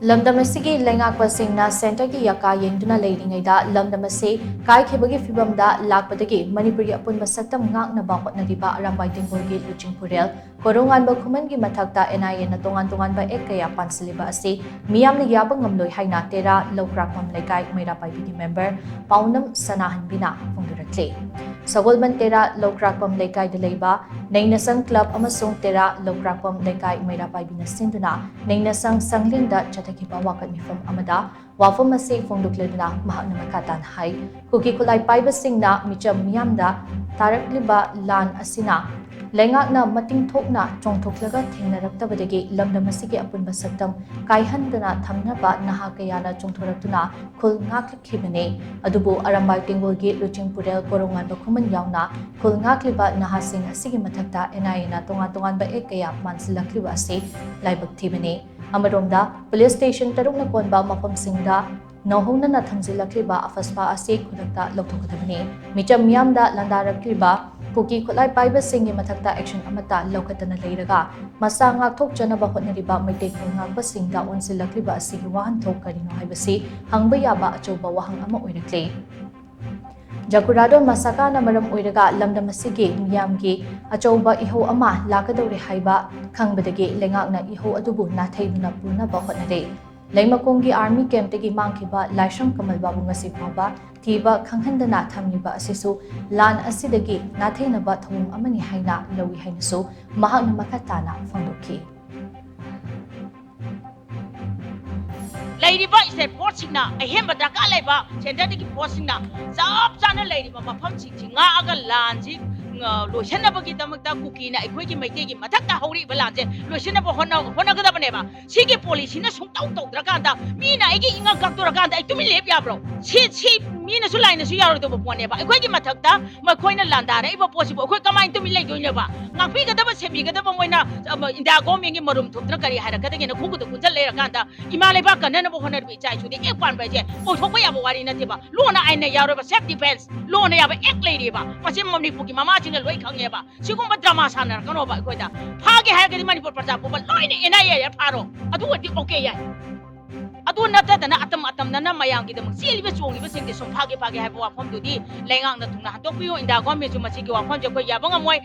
ꯂꯝꯗꯝ ꯂꯩꯉꯥꯛꯄꯁꯤꯡꯅ ꯁꯦꯟꯇꯔꯒꯤ ꯌꯥꯀꯥ ꯌꯦꯡꯗꯨꯅ ꯂꯩꯔꯤꯉꯩꯗ ꯂꯝꯗꯝ ꯑꯁꯤ ꯀꯥꯏꯈꯤꯕꯒꯤ ꯐꯤꯚꯝꯗ ꯂꯥꯛꯄꯗꯒꯤ ꯃꯅꯤꯄꯨꯔꯒꯤ ꯑꯄꯨꯟꯕ ꯁꯛꯇꯝ ꯉꯥꯛꯅꯕ ꯍꯣꯠꯅꯔꯤꯕ ꯑꯔꯥꯝꯕꯥꯏ ꯇꯦꯡꯒꯣꯜꯒꯤ ꯂꯨꯆꯤꯡꯄꯨꯔꯦꯜ ꯀꯣꯔꯣꯡꯉꯥꯟꯕ ꯈꯨꯃꯟꯒꯤ ꯃꯊꯛꯇ NIAꯅ ꯇꯣꯉꯥꯟꯕ ꯑꯦꯛ ꯀꯌꯥ ꯄꯥꯟꯁꯤꯜꯂꯤꯕ ꯑꯁꯤ ꯃꯤꯌꯥꯝꯅ ꯌꯥꯕ ꯉꯝꯂꯣꯏ ꯍꯥꯏꯅ ꯇꯦꯔꯥ ꯂꯧꯀ꯭ꯔꯥꯛꯄꯝ ꯂꯩꯀꯥꯏ ꯃꯩꯔꯥꯄꯥꯏꯕꯤꯒꯤ ꯃꯦꯝꯕꯔ ꯄꯥꯎꯅꯝ ꯁꯅꯥꯍꯟꯕꯤꯅ ꯐꯣꯡꯗꯣꯔꯛꯂꯤ꯫ ꯁꯒꯣꯜꯕꯟ ꯇꯦꯔꯥ ꯂꯧꯀ꯭ꯔꯥꯛꯄꯝ ꯂꯩꯀꯥꯏꯗ ꯂꯩꯕ ꯅꯩꯅꯁꯪ ꯀ꯭ꯂꯕ ꯑꯃꯁꯨꯡ ꯇꯦꯔꯥ ꯂꯧꯀ꯭ꯔꯥꯛꯄꯝ ꯂꯩꯀꯥꯏ ꯃꯩꯔꯥꯄꯥꯏꯕꯤꯅ ꯁꯤꯟꯗꯨꯅ ꯅꯩꯅꯁꯪ ꯁꯪꯂꯤꯡꯗ ꯆꯠꯊꯈꯤꯕ ꯋꯥꯀꯠ ꯃꯤꯐꯝ ꯑꯃꯗ ꯋꯥꯐꯝ ꯑꯁꯤ ꯐꯣꯡꯗꯣꯛꯂꯗꯨꯅ ꯃꯍꯥꯛꯅ ꯃꯈꯥ ꯇꯥꯅ ꯍꯥꯏ ꯈꯨꯠꯀꯤ ꯈꯨꯠꯂꯥꯏ ꯄꯥꯏꯕꯁꯤꯡꯅ ꯃꯤꯆꯝ ꯃꯤꯌꯥꯝꯗ ꯇꯥꯔꯛꯂꯤꯕ ꯂꯥꯟ ꯑꯁꯤꯅ ꯂꯩꯉꯥꯛꯅ ꯃꯇꯤꯡ ꯊꯣꯛꯅ ꯆꯣꯡꯊꯣꯛꯂꯒ ꯊꯦꯡꯅꯔꯛꯇꯕꯗꯒꯤ ꯂꯝꯗꯝ ꯑꯁꯤꯒꯤ ꯑꯄꯨꯟꯕ ꯁꯛꯇꯝ ꯀꯥꯏꯍꯟꯗꯅ ꯊꯝꯅꯕ ꯅꯍꯥ ꯀꯌꯥꯅ ꯆꯣꯡꯊꯣꯔꯛꯇꯨꯅ ꯈꯨꯜ ꯉꯥꯛꯂꯛꯈꯤꯕꯅꯤ꯫ ꯑꯗꯨꯕꯨ ꯑꯔꯥꯝꯕꯥꯏ ꯇꯦꯡꯒꯣꯜꯒꯤ ꯂꯨꯆꯤꯡꯄꯨꯔꯦꯜ ꯀꯣꯔꯣꯡꯉꯥꯟꯕ ꯈꯨꯃꯟ ꯌꯥꯎꯅ ꯈꯨꯜ ꯉꯥꯛꯂꯤꯕ ꯅꯍꯥꯁꯤꯡ ꯑꯁꯤꯒꯤ ꯃꯊꯛꯇ NIAꯅ ꯇꯣꯉꯥꯟꯕ ꯑꯦꯛ ꯀꯌా ꯄꯥꯟꯁꯤꯜꯂꯛꯂꯤꯕ ꯑꯁꯤ ꯂꯥꯏꯕꯛ ꯊꯤꯕꯅꯤ꯫ ꯑꯃꯔꯣꯝꯗ ꯄꯨꯂꯤꯁ ꯁ꯭ꯇꯦꯁꯟ 6ꯅ ꯀꯣꯟꯕ ꯃꯐꯝꯁꯤꯡꯗ ꯅꯧꯍꯧꯅꯅ ꯊꯝꯖꯤꯜꯂꯛꯂꯤꯕ ꯑꯐꯁꯄꯥ ꯑꯁꯤ ꯈꯨꯗꯛꯇ ꯂꯧꯊꯣꯛꯀꯗꯕꯅꯤ꯫ ꯃꯤꯆꯝ ꯃꯤꯌꯥꯝꯗ ꯂꯥꯟꯗꯥꯔꯛꯂꯤꯕ ꯈꯨꯠꯀꯤ ꯈꯨꯠꯂꯥꯏ ꯄꯥꯏꯕꯁꯤꯡꯒꯤ ꯃꯊꯛꯇ ꯑꯦꯛꯁꯟ ꯑꯃꯠꯇ ꯂꯧꯈꯠꯇꯅ ꯂꯩꯔꯒ ꯃꯁꯥ ꯉꯥꯛꯊꯣꯛꯆꯅꯕ ꯍꯣꯠꯅꯔꯤꯕ ꯃꯩꯇꯩ ꯈꯨꯜ ꯉꯥꯛꯄꯁꯤꯡꯗ ꯑꯣꯟꯁꯤꯜꯂꯛꯂꯤꯕ ꯑꯁꯤꯒꯤ ꯋꯥꯍꯟꯊꯣꯛ ꯀꯔꯤꯅꯣ ꯍꯥꯏꯕꯁꯤ ꯍꯪꯕ ꯌꯥꯕ ꯑꯆꯧꯕ ꯋꯥꯍꯪ ꯑꯃ ꯑꯣꯏꯔꯛꯂꯤ꯫ ꯖꯀꯨꯔꯥꯗꯣꯟ ꯃꯁꯥꯀꯥꯅ ꯃꯔꯝ ꯑꯣꯏꯔꯒ ꯂꯝꯗꯝ ꯑꯁꯤꯒꯤ ꯃꯤꯌꯥꯝꯒꯤ ꯑꯆꯧꯕ ꯏꯍꯧ ꯑꯃ ꯂꯥꯛꯀꯗꯧꯔꯦ ꯍꯥꯏꯕ ꯈꯪꯕꯗꯒꯤ ꯂꯩꯉꯥꯛꯅ ꯏꯍꯧ ꯑꯗꯨꯕꯨ ꯅꯥꯊꯩꯗꯨꯅ ꯄꯨꯅꯕ ꯍꯣꯠꯅꯔꯦ꯫ ꯂꯩꯃꯈꯣꯡꯒꯤ ꯑꯥꯔꯃꯤ ꯀꯦꯝꯞꯇꯒꯤ ꯃꯥꯡꯈꯤꯕ ꯂꯥꯏꯁ꯭ꯔꯝ ꯀꯃꯜ ꯕꯥꯕꯨ ꯉꯁꯤ ꯐꯥꯎꯕ ꯊꯤꯕ ꯈꯪꯍꯟꯗꯅ ꯊꯝꯂꯤꯕ ꯑꯁꯤꯁꯨ ꯂꯥꯟ ꯑꯁꯤꯗꯒꯤ ꯅꯥꯊꯩꯅꯕ ꯊꯧꯑꯣꯡ ꯑꯃꯅꯤ ꯍꯥꯏꯅ ꯂꯧꯏ ꯍꯥꯏꯅꯁꯨ ꯃꯍꯥꯛꯅ ꯃꯈꯥ ꯇꯥꯅ ꯐꯣꯡꯗꯣꯛꯈꯤ꯫ ꯂꯩꯔꯤꯕ ꯏꯁꯇꯦꯠ ꯐꯣꯔꯁꯁꯤꯡꯅ ꯑꯍꯦꯟꯕ ꯗꯔꯀꯥꯔ ꯂꯩꯕ ꯁꯦꯟꯇꯔꯗꯒꯤ ꯐꯣꯔꯁꯁꯤꯡꯅ ꯆꯞ ꯆꯥꯅ ꯂꯩꯔꯤꯕ ꯃꯐꯝꯁꯤꯡꯁꯤ ꯉꯥꯛꯑꯒ ꯂꯥꯟꯁꯤ ꯂꯣꯏꯁꯤꯟꯅꯕꯒꯤꯗꯃꯛꯇ ꯀꯨꯀꯤꯅ ꯑꯩꯈꯣꯏꯒꯤ ꯃꯩꯇꯩꯒꯤ ꯃꯊꯛꯇ ꯍꯧꯔꯛꯏꯕ ꯂꯥꯟꯁꯦ ꯂꯣꯏꯁꯤꯟꯅꯕ ꯍꯣꯠꯅꯒꯗꯕꯅꯦꯕ꯫ ꯁꯤꯒꯤ ꯄꯣꯂꯤꯁꯤꯅ ꯁꯨꯡꯇꯧ ꯇꯧꯗ꯭ꯔꯀꯥꯟꯗ ꯃꯤꯅ ꯑꯩꯒꯤ ꯏꯉꯛ ꯀꯛꯇꯣꯔꯀꯥꯟꯗ ꯑꯩ ꯇꯨꯃꯤꯟ ꯂꯦꯞ ꯌꯥꯕ꯭ꯔꯣ? ꯁꯤ ꯃꯤꯅꯁꯨ ꯂꯥꯏꯅꯁꯨ ꯌꯥꯔꯣꯏꯗꯕ ꯄꯣꯠꯅꯦꯕ꯫ ꯑꯩꯈꯣꯏꯒꯤ ꯃꯊꯛꯇ ꯃꯈꯣꯏꯅ ꯂꯥꯟꯗꯥꯔꯛꯏꯕ ꯄꯣꯠꯁꯤꯕꯨ ꯑꯩꯈꯣꯏ ꯀꯃꯥꯏꯅ ꯇꯨꯃꯤꯟ ꯂꯩꯗꯣꯏꯅꯣꯕ? ꯉꯥꯛꯄꯤꯒꯗꯕ ꯁꯦꯝꯕꯤꯒꯗꯕ ꯃꯣꯏꯅ ꯏꯟꯗꯤꯌꯥ ꯒꯣꯔꯃꯦꯟꯒꯤ ꯃꯔꯨꯝ ꯊꯣꯛꯇꯅ ꯀꯔꯤ ꯍꯥꯏꯔꯛꯀꯗꯒꯦꯅ ꯈꯨꯠꯇ ꯀꯨꯟꯖꯜ ꯂꯩꯔꯀꯥꯟꯗ ꯏꯃꯥ ꯂꯩꯕꯥꯛ ꯀꯟꯅꯅꯕ ꯍꯣꯠꯅꯔꯤꯕ ꯏꯆꯥ ꯏꯁꯨꯗꯤ ꯑꯦꯛ ꯄꯥꯟꯕ ꯍꯥꯏꯁꯦ ꯑꯣꯏꯊꯣꯛꯄ ꯌꯥꯕ ꯋꯥꯔꯤ ꯅꯠꯇꯦꯕ꯫ ꯂꯣꯅ ꯑꯥꯏꯟꯅ ꯌꯥꯔꯣꯏꯕ ꯁꯦꯜꯐ ꯗꯤꯐꯦꯟꯁ ꯂꯣꯅ ꯌꯥꯕ ꯑꯦꯛ ꯂꯩꯔꯤꯕ ꯃꯁꯤ ꯃꯅꯤꯄꯨꯔꯒꯤ ꯃꯃꯥꯁꯤꯡꯅ ꯂꯣꯏ ꯈꯪꯉꯦꯕ꯫ ꯁꯤꯒꯨꯝꯕ ꯗ꯭ꯔꯃꯥ ꯁꯥꯟꯅꯔꯛꯀꯅꯣꯕ ꯑꯩꯈꯣꯏꯗ꯫ ꯐꯥꯒꯦ ꯍꯥꯏꯔꯒꯗꯤ ꯃꯅꯤꯄꯨꯔ ꯄ꯭ꯔꯖꯥ ꯄꯨꯝꯕ ꯂꯣꯏꯅ NIA ꯐꯥꯔꯣ, ꯑꯗꯨ ꯑꯣꯏꯔꯗꯤ ꯑꯣꯀꯦ ꯌꯥꯏ꯫ ꯑꯗꯨ ꯅꯠꯇꯗꯅ ꯑꯇꯝꯅꯅ ꯃꯌꯥꯝꯒꯤꯗꯃꯛ ꯆꯦꯜꯂꯤꯕ ꯆꯣꯡꯂꯤꯕꯁꯤꯡꯁꯦ ꯁꯨꯝ ꯐꯥꯒꯦ ꯍꯥꯏꯕ ꯋꯥꯐꯝꯗꯨꯗꯤ ꯂꯩꯉꯥꯛꯅ ꯊꯨꯡꯅ ꯍꯟꯗꯣꯛꯄꯤꯌꯨ꯫ ꯏꯟꯗꯤꯌꯥ ꯒꯣꯔꯃꯦꯟꯁꯨ ꯃꯁꯤꯒꯤ ꯋꯥꯐꯝꯁꯦ ꯑꯩꯈꯣꯏ ꯌꯥꯕ ꯉꯝꯃꯣꯏ꯫